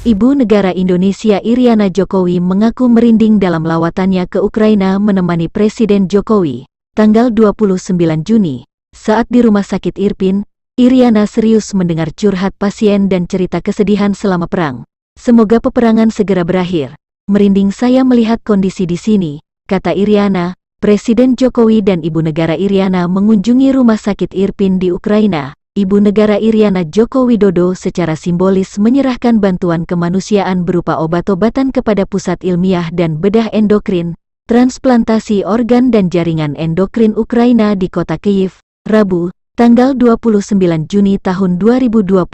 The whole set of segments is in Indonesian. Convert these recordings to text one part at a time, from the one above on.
Ibu Negara Indonesia Iriana Jokowi mengaku merinding dalam lawatannya ke Ukraina menemani Presiden Jokowi. Tanggal 29 Juni, saat di Rumah Sakit Irpin, Iriana serius mendengar curhat pasien dan cerita kesedihan selama perang. Semoga peperangan segera berakhir. Merinding saya melihat kondisi di sini, kata Iriana. Presiden Jokowi dan Ibu Negara Iriana mengunjungi Rumah Sakit Irpin di Ukraina. Ibu Negara Iriana Joko Widodo secara simbolis menyerahkan bantuan kemanusiaan berupa obat-obatan kepada Pusat Ilmiah dan Bedah Endokrin, Transplantasi Organ dan Jaringan Endokrin Ukraina di kota Kyiv, Rabu, tanggal 29 Juni tahun 2022,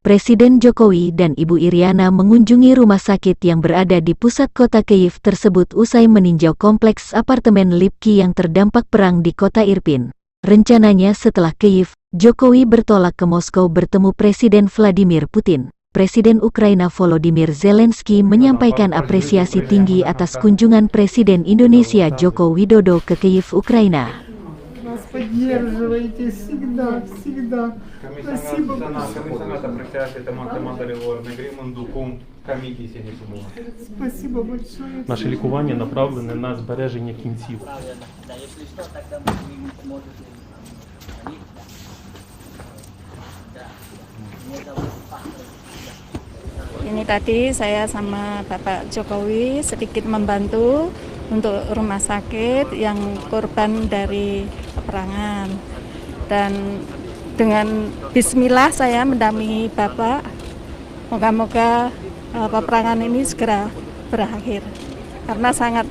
Presiden Jokowi dan Ibu Iriana mengunjungi rumah sakit yang berada di pusat kota Kyiv tersebut usai meninjau kompleks apartemen Lipki yang terdampak perang di kota Irpin. Rencananya setelah Kyiv, Jokowi bertolak ke Moskow bertemu Presiden Vladimir Putin. Presiden Ukraina Volodymyr Zelensky menyampaikan apresiasi tinggi atas kunjungan Presiden Indonesia Joko Widodo ke Kyiv, Ukraina. Поддерживаете всегда, всегда. Kami Спасибо sangat apresiasi teman-teman dari luar negeri mendukung kami di sini semua. Спасибо большое. Наше лікування направлене на збереження кінців. Ini tadi saya sama Bapak Jokowi sedikit membantu untuk rumah sakit yang korban dari peperangan. Dan dengan bismillah saya mendampingi Bapak. Moga-moga peperangan ini segera berakhir. Karena sangat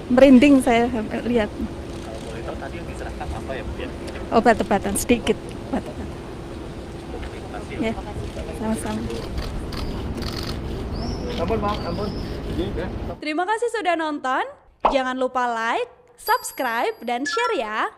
merinding saya lihat. Tadi yang diserahkan apa ya, Bu? Obat-obatan sedikit. Obat-obatan. Ya, sama-sama. Terima kasih sudah nonton. Jangan lupa like, subscribe, dan share ya.